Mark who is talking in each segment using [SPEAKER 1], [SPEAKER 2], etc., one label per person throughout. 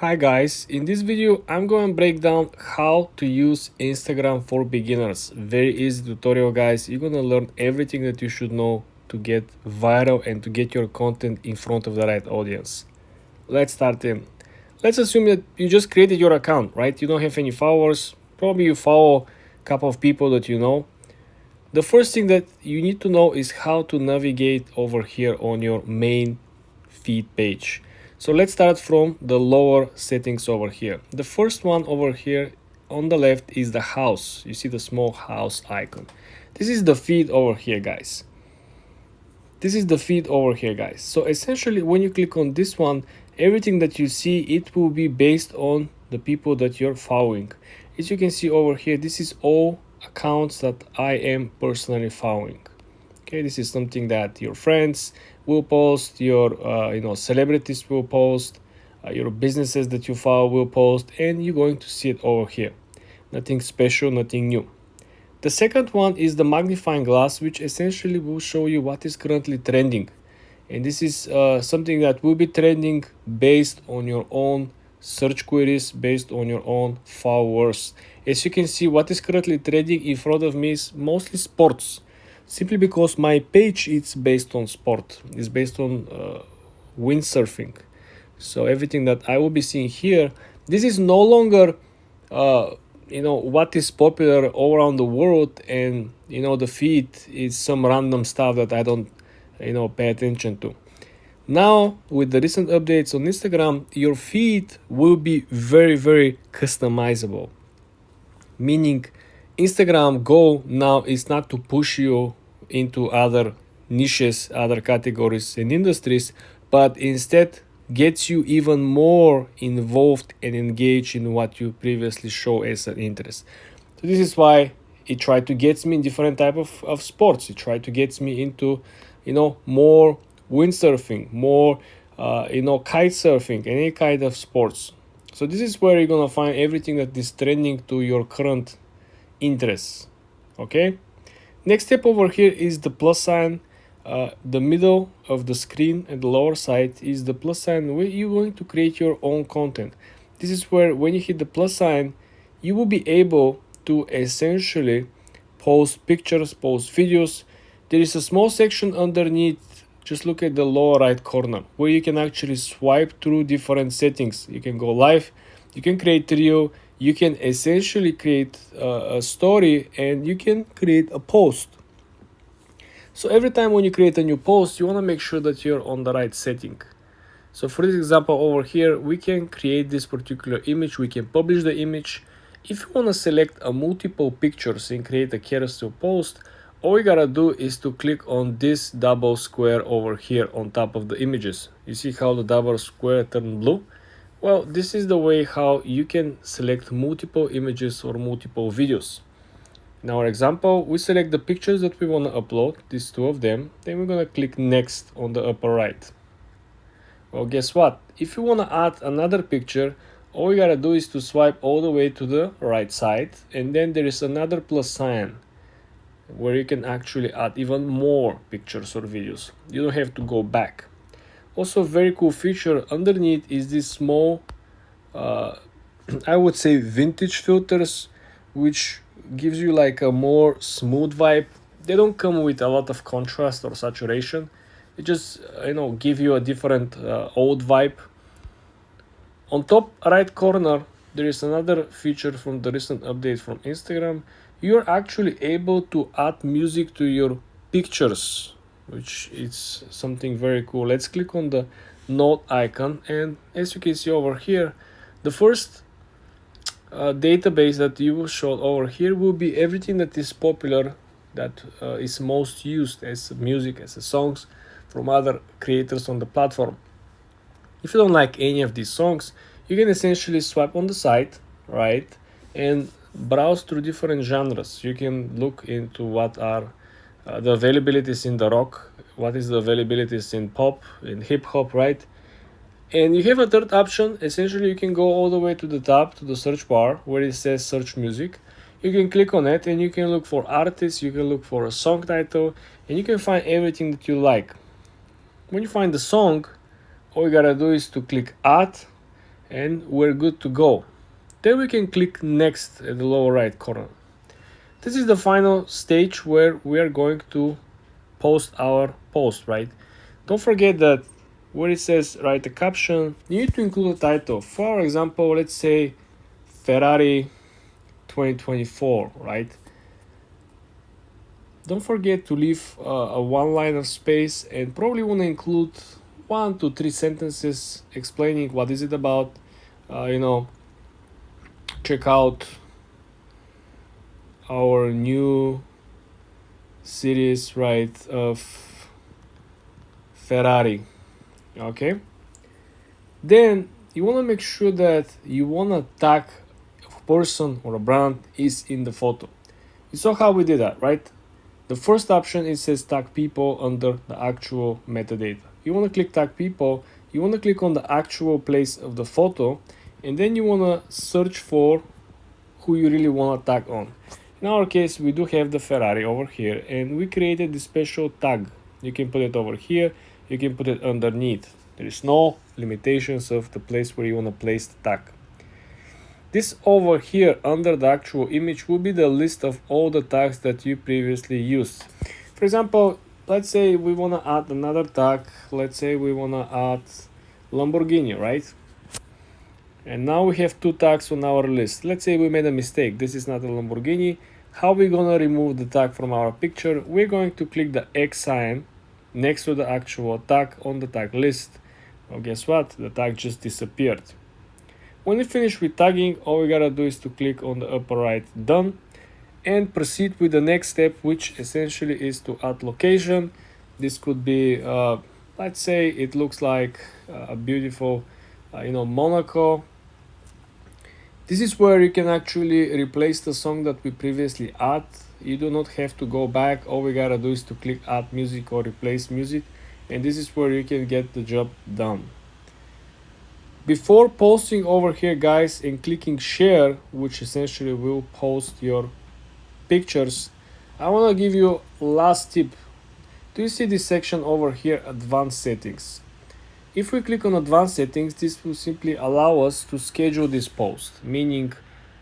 [SPEAKER 1] Hi guys, in this video I'm going to break down how to use Instagram for beginners. Very easy tutorial guys. You're going to learn everything that you should know to get viral and to get your content in front of the right audience. Let's start in. Let's assume that you just created your account, right? You don't have any followers. Probably you follow a couple of people that you know. The first thing that you need to know is how to navigate over here on your main feed page. So let's start from the lower settings over here. The first one over here on the left is the house. You see the small house icon. This is the feed over here, guys. This is the feed over here, guys. So essentially when you click on this one, everything that you see, it will be based on the people that you're following. As you can see over here, this is all accounts that I am personally following. Okay, this is something that your friends will post, your celebrities will post, your businesses that you follow will post, and you're going to see it over here. Nothing special, nothing new. The second one is the magnifying glass, which essentially will show you what is currently trending. And this is something that will be trending based on your own search queries, based on your own followers. As you can see, what is currently trending in front of me is mostly sports. Simply because my page is based on sport, it's based on windsurfing. So everything that I will be seeing here, this is no longer what is popular all around the world, and the feed is some random stuff that I don't pay attention to. Now with the recent updates on Instagram, your feed will be very, very customizable, meaning Instagram goal now is not to push you into other niches, other categories and industries, but instead gets you even more involved and engaged in what you previously show as an interest. So this is why it tried to get me in different type of sports. It tried to get me into more windsurfing, more kite surfing, any kind of sports. So this is where you're gonna find everything that is trending to your current interests. Okay, next step over here is the plus sign. The middle of the screen at the lower side is the plus sign where you're going to create your own content. This is where when you hit the plus sign, you will be able to essentially post pictures, post videos. There is a small section underneath, just look at the lower right corner, where you can actually swipe through different settings. You can go live, you can create reel, you can essentially create a story, and you can create a post. So every time when you create a new post, you want to make sure that you're on the right setting. So for this example over here, we can create this particular image, we can publish the image. If you want to select a multiple pictures and create a carousel post, all you gotta do is to click on this double square over here on top of the images. You see how the double square turned blue? Well, this is the way how you can select multiple images or multiple videos. In our example, we select the pictures that we want to upload, these two of them, then we're going to click next on the upper right. Well, guess what? If you want to add another picture, all you gotta do is to swipe all the way to the right side, and then there is another plus sign where you can actually add even more pictures or videos. You don't have to go back. Also, very cool feature underneath is this small, I would say vintage filters, which gives you like a more smooth vibe. They don't come with a lot of contrast or saturation. They just give you a different old vibe. On top right corner, there is another feature from the recent update from Instagram. You're actually able to add music to your pictures, which is something very cool. Let's click on the note icon, and as you can see over here, the first database that you will show over here will be everything that is popular, that is most used as music, as songs from other creators on the platform. If you don't like any of these songs, you can essentially swipe on the side, right, and browse through different genres. You can look into what are the availabilities in the rock, what is the availabilities in pop, in hip hop, right? And you have a third option. Essentially, you can go all the way to the top to the search bar where it says search music. You can click on it and you can look for artists, you can look for a song title, and you can find everything that you like. When you find the song, all you gotta do is to click add, and we're good to go. Then we can click next at the lower right corner. This is the final stage where we are going to post our post, right? Don't forget that where it says write a caption, you need to include a title. For example, let's say Ferrari 2024, right? Don't forget to leave a one line of space, and probably want to include 1 to 3 sentences explaining what is it about. Check out our new series, right, of Ferrari. Okay, then you want to make sure that you want to tag a person or a brand is in the photo. You saw how we did that, right? The first option, it says tag people under the actual metadata. You want to click tag people, you want to click on the actual place of the photo, and then you want to search for who you really want to tag on. In our case, we do have the Ferrari over here, and we created this special tag. You can put it over here, you can put it underneath. There is no limitations of the place where you want to place the tag. This over here under the actual image will be the list of all the tags that you previously used. For example, let's say we want to add another tag. Let's say we want to add Lamborghini, right? And now we have 2 tags on our list. Let's say we made a mistake. This is not a Lamborghini. How we gonna remove the tag from our picture? We're going to click the X sign next to the actual tag on the tag list. Well, guess what? The tag just disappeared. When you finish with tagging, all we gotta do is to click on the upper right done and proceed with the next step, which essentially is to add location. This could be, let's say it looks like a beautiful, Monaco. This is where you can actually replace the song that we previously add. You do not have to go back. All we gotta do is to click add music or replace music, and this is where you can get the job done. Before posting over here, guys, and clicking share, which essentially will post your pictures, I want to give you last tip. Do you see this section over here, advanced settings? If we click on advanced settings, this will simply allow us to schedule this post, meaning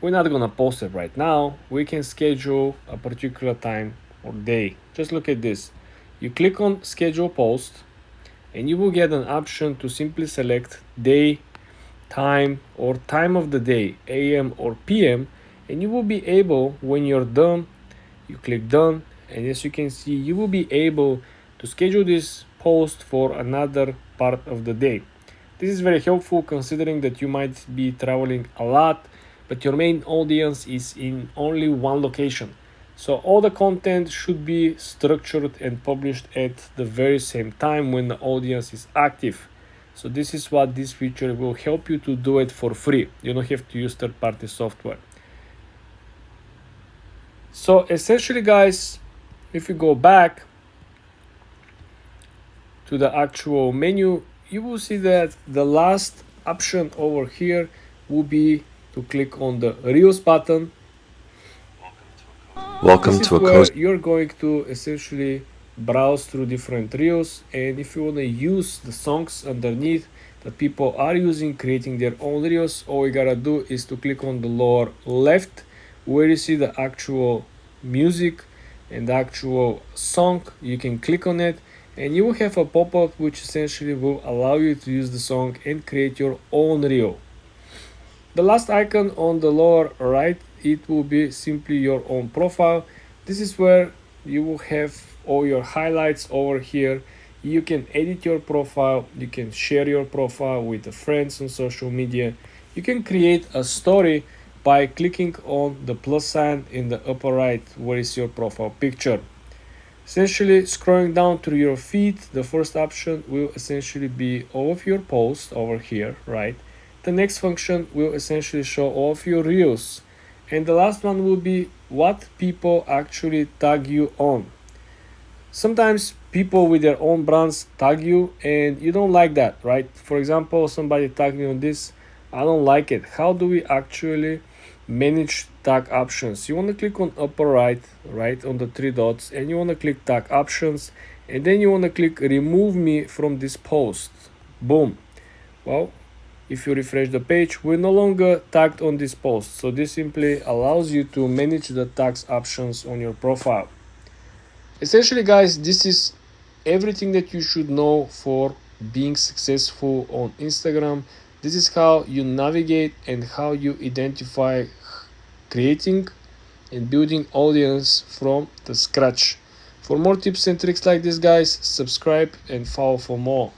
[SPEAKER 1] we're not gonna post it right now. We can schedule a particular time or day. Just look at this. You click on schedule post and you will get an option to simply select day, time, or time of the day, AM or PM, and you will be able, when you're done, you click done, and as you can see, you will be able to schedule this post for another part of the day. This is very helpful considering that you might be traveling a lot, but your main audience is in only one location. So all the content should be structured and published at the very same time when the audience is active. So this is what this feature will help you to do it for free. You don't have to use third-party software. So essentially, guys, if you go back to the actual menu, you will see that the last option over here will be to click on the Reels button.
[SPEAKER 2] Welcome
[SPEAKER 1] This
[SPEAKER 2] to
[SPEAKER 1] is
[SPEAKER 2] a
[SPEAKER 1] where
[SPEAKER 2] cozy.
[SPEAKER 1] you're going to essentially browse through different reels, and if you want to use the songs underneath that people are using, creating their own reels, all you gotta do is to click on the lower left where you see the actual music and the actual song. You can click on it and you will have a pop-up which essentially will allow you to use the song and create your own reel. The last icon on the lower right, it will be simply your own profile. This is where you will have all your highlights over here. You can edit your profile, you can share your profile with the friends on social media. You can create a story by clicking on the plus sign in the upper right where is your profile picture. Essentially, scrolling down through your feed, the first option will essentially be all of your posts over here, right? The next function will essentially show all of your reels. And the last one will be what people actually tag you on. Sometimes people with their own brands tag you and you don't like that, right? For example, somebody tagged me on this. I don't like it. How do we actually manage tag options? You want to click on upper right on the 3 dots, and you want to click tag options, and then you want to click remove me from this post. Boom. Well, if you refresh the page, we're no longer tagged on this post. So this simply allows you to manage the tags options on your profile. Essentially, guys, this is everything that you should know for being successful on Instagram. This is how you navigate and how you identify creating and building audience from the scratch. For more tips and tricks like this, guys, subscribe and follow for more.